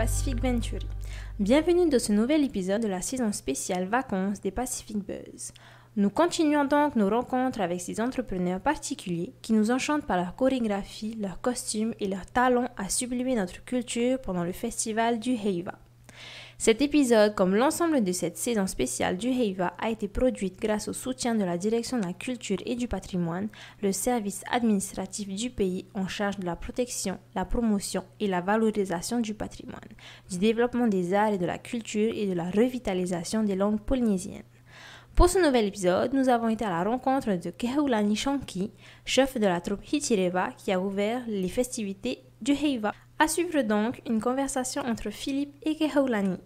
Pacific Venturi. Bienvenue dans ce nouvel épisode de la saison spéciale vacances des Pacific Buzz. Nous continuons donc nos rencontres avec ces entrepreneurs particuliers qui nous enchantent par leur chorégraphie, leurs costumes et leur talent à sublimer notre culture pendant le festival du Heiva. Cet épisode, comme l'ensemble de cette saison spéciale du Heiva, a été produite grâce au soutien de la Direction de la Culture et du Patrimoine, le service administratif du pays en charge de la protection, la promotion et la valorisation du patrimoine, du développement des arts et de la culture et de la revitalisation des langues polynésiennes. Pour ce nouvel épisode, nous avons été à la rencontre de Kehaulani Shanki, chef de la troupe Hitireva qui a ouvert les festivités du Heiva. À suivre donc une conversation entre Philippe et Kehaulani.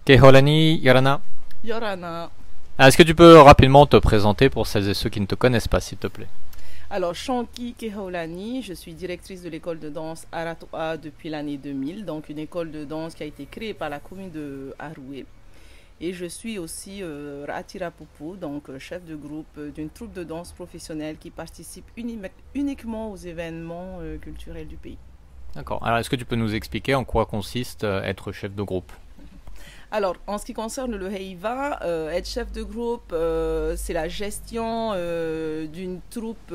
Kehaulani, Yorana. Yorana. Est-ce que tu peux rapidement te présenter pour celles et ceux qui ne te connaissent pas, s'il te plaît? Alors, Shanki Kehaulani, je suis directrice de l'école de danse Aratoa depuis l'année 2000, donc une école de danse qui a été créée par la commune de Aroué. Et je suis aussi Ratira Pupu, donc chef de groupe d'une troupe de danse professionnelle qui participe uniquement aux événements culturels du pays. D'accord. Alors, est-ce que tu peux nous expliquer en quoi consiste être chef de groupe? Alors, en ce qui concerne le Heiva, être chef de groupe, c'est la gestion d'une troupe,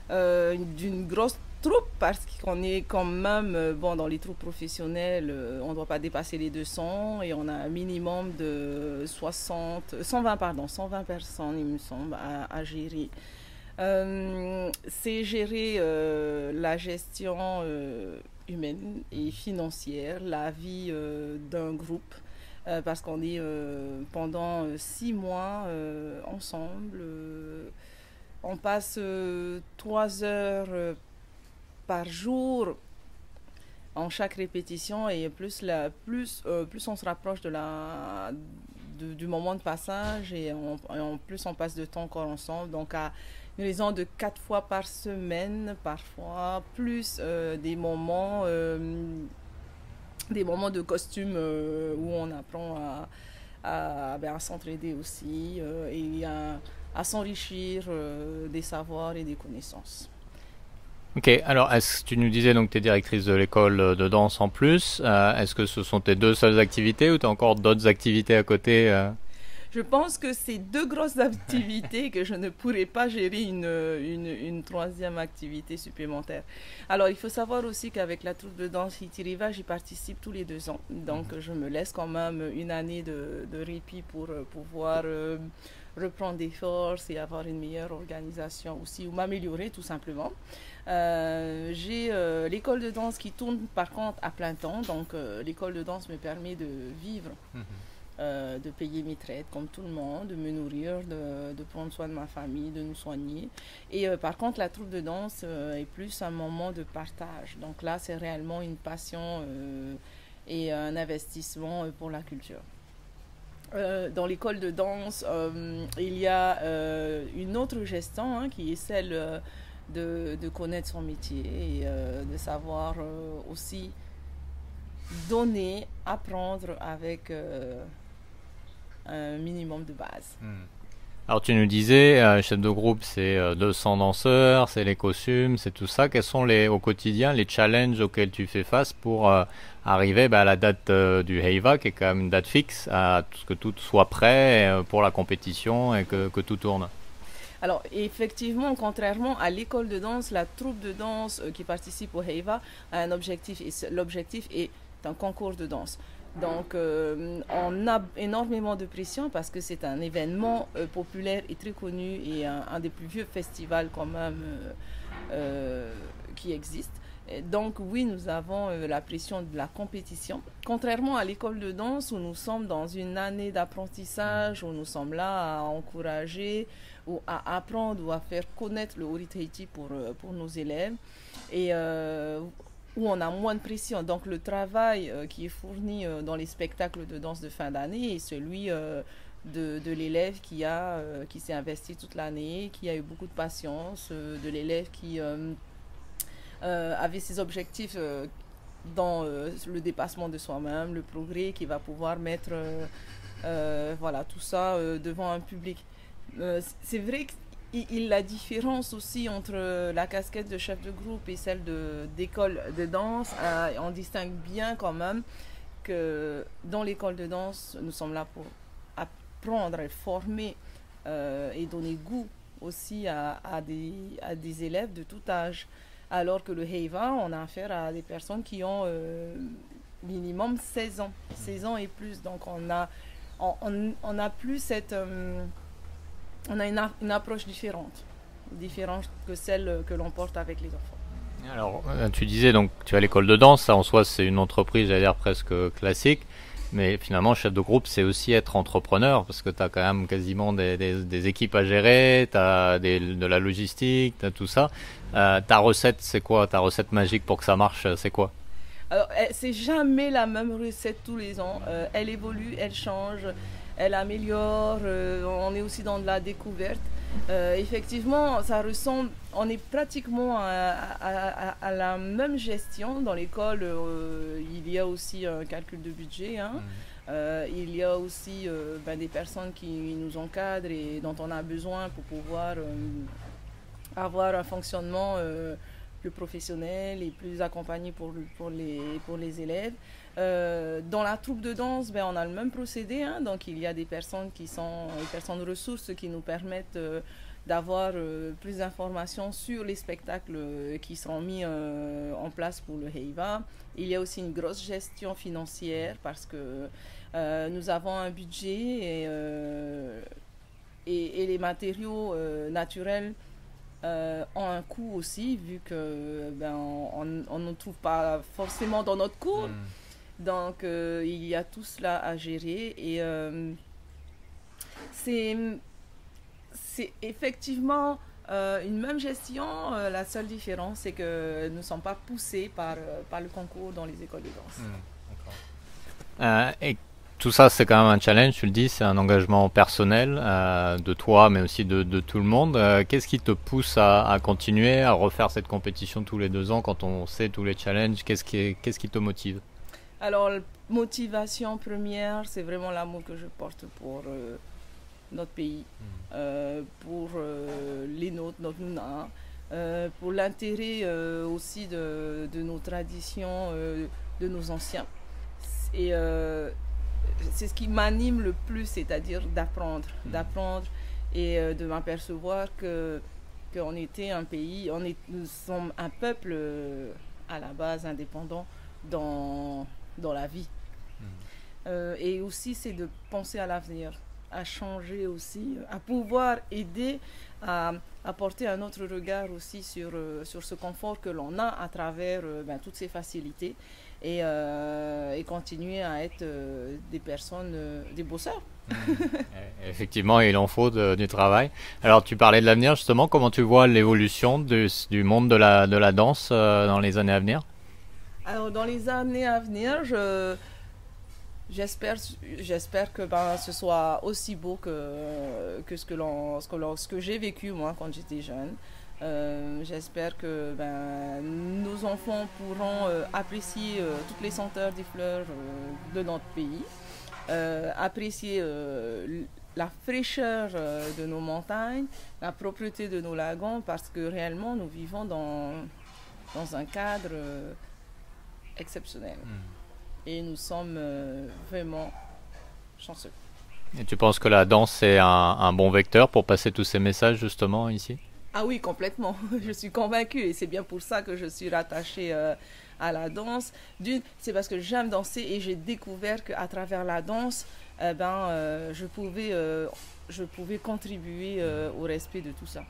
d'une grosse troupe, parce qu'on est quand même, dans les troupes professionnelles, on ne doit pas dépasser les 200 et on a un minimum de 120 personnes, il me semble, à gérer. C'est gérer la gestion humaine et financière, la vie d'un groupe, parce qu'on est pendant 6 mois ensemble. On passe 3 heures par jour en chaque répétition et plus on se rapproche du moment de passage et en plus on passe de temps encore ensemble, donc à une raison de 4 fois par semaine parfois, plus des moments de costume où on apprend à s'entraider aussi et à s'enrichir des savoirs et des connaissances. Ok, alors tu nous disais donc que tu es directrice de l'école de danse en plus. Est-ce que ce sont tes 2 seules activités ou tu as encore d'autres activités à côté Je pense que c'est 2 grosses activités que je ne pourrais pas gérer une 3e activité supplémentaire. Alors, il faut savoir aussi qu'avec la troupe de danse Hitireva, j'y participe tous les 2 ans. Donc, je me laisse quand même une année de répit pour pouvoir reprendre des forces et avoir une meilleure organisation aussi, ou m'améliorer tout simplement. J'ai l'école de danse qui tourne par contre à plein temps. Donc, l'école de danse me permet de vivre. De payer mes traites comme tout le monde, de me nourrir, de prendre soin de ma famille, de nous soigner. Et par contre, la troupe de danse est plus un moment de partage. Donc là, c'est réellement une passion et un investissement pour la culture. Dans l'école de danse, il y a une autre gestion qui est celle de connaître son métier et de savoir aussi donner, apprendre avec un minimum de base. Alors tu nous disais, chef de groupe, c'est 200 danseurs, c'est les costumes, c'est tout ça. Quels sont au quotidien les challenges auxquels tu fais face pour arriver à la date du Heiva, qui est quand même une date fixe, à ce que tout soit prêt pour la compétition et que tout tourne? Alors effectivement, contrairement à l'école de danse, la troupe de danse qui participe au Heiva a un objectif, et l'objectif est un concours de danse. Donc on a énormément de pression parce que c'est un événement populaire et très connu et un des plus vieux festivals quand même qui existe. Et donc oui, nous avons la pression de la compétition. Contrairement à l'école de danse où nous sommes dans une année d'apprentissage, où nous sommes là à encourager ou à apprendre ou à faire connaître le Ori Tahiti pour nos élèves. Et où on a moins de pression. Donc le travail qui est fourni dans les spectacles de danse de fin d'année est celui de l'élève qui s'est investi toute l'année, qui a eu beaucoup de patience, de l'élève qui avait ses objectifs dans le dépassement de soi-même, le progrès, qui va pouvoir mettre tout ça devant un public. C'est vrai que la différence aussi entre la casquette de chef de groupe et celle d'école de danse, on distingue bien quand même que dans l'école de danse, nous sommes là pour apprendre et former et donner goût aussi à des élèves de tout âge. Alors que le Heiva, on a affaire à des personnes qui ont minimum 16 ans et plus. Donc on a plus cette... on a une approche différente que celle que l'on porte avec les enfants. Alors, tu disais donc tu as l'école de danse, ça en soi c'est une entreprise, j'allais dire presque classique, mais finalement chef de groupe c'est aussi être entrepreneur parce que tu as quand même quasiment des équipes à gérer, tu as de la logistique, tu as tout ça. Ta recette c'est quoi? Ta recette magique pour que ça marche c'est quoi? Alors, c'est jamais la même recette tous les ans, elle évolue, elle change, elle améliore, on est aussi dans de la découverte. Effectivement, ça ressemble, on est pratiquement à la même gestion. Dans l'école, il y a aussi un calcul de budget, hein. Il y a aussi des personnes qui nous encadrent et dont on a besoin pour pouvoir avoir un fonctionnement plus professionnel et plus accompagné pour les élèves. Dans la troupe de danse, on a le même procédé, hein. Donc il y a des personnes qui sont des personnes ressources qui nous permettent d'avoir plus d'informations sur les spectacles qui seront mis en place pour le Heiva. Il y a aussi une grosse gestion financière parce que nous avons un budget et les matériaux naturels ont un coût aussi, vu que on ne trouve pas forcément dans notre cours. Donc il y a tout cela à gérer et c'est effectivement une même gestion. La seule différence c'est que nous ne sommes pas poussés par le concours dans les écoles de danse. Et tout ça c'est quand même un challenge, tu le dis, c'est un engagement personnel de toi mais aussi de tout le monde. Qu'est-ce qui te pousse à continuer, à refaire cette compétition tous les 2 ans quand on sait tous les challenges? Qu'est-ce qui te motive? Alors, motivation première, c'est vraiment l'amour que je porte pour notre pays, pour les nôtres, notre Nouna, pour l'intérêt aussi de nos traditions, de nos anciens. Et c'est ce qui m'anime le plus, c'est-à-dire d'apprendre et de m'apercevoir qu'on était un pays, nous sommes un peuple à la base indépendant dans la vie. Et aussi c'est de penser à l'avenir, à changer aussi, à pouvoir aider à apporter un autre regard aussi sur ce confort que l'on a à travers toutes ces facilités et continuer à être des personnes, des bosseurs. Effectivement, il en faut du travail. Alors tu parlais de l'avenir justement, comment tu vois l'évolution du monde de la danse dans les années à venir? Alors dans les années à venir, j'espère que ce soit aussi beau que ce que j'ai vécu moi quand j'étais jeune. J'espère que nos enfants pourront apprécier toutes les senteurs des fleurs de notre pays, apprécier la fraîcheur de nos montagnes, la propreté de nos lagons, parce que réellement nous vivons dans un cadre exceptionnel. Et nous sommes vraiment chanceux. Et tu penses que la danse est un bon vecteur pour passer tous ces messages justement ici? Ah oui, complètement. Je suis convaincue et c'est bien pour ça que je suis rattachée à la danse. C'est parce que j'aime danser et j'ai découvert qu'à travers la danse, je pouvais contribuer au respect de tout ça.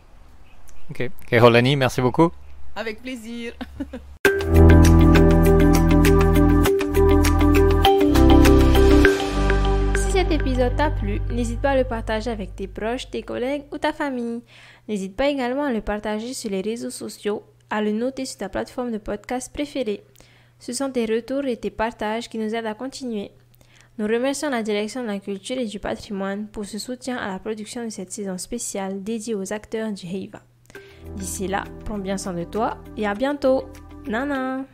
Ok. Keholani, merci beaucoup. Avec plaisir. Si cet épisode t'a plu, n'hésite pas à le partager avec tes proches, tes collègues ou ta famille. N'hésite pas également à le partager sur les réseaux sociaux, à le noter sur ta plateforme de podcast préférée. Ce sont tes retours et tes partages qui nous aident à continuer. Nous remercions la Direction de la Culture et du Patrimoine pour ce soutien à la production de cette saison spéciale dédiée aux acteurs du Heiva. D'ici là, prends bien soin de toi et à bientôt. Nana!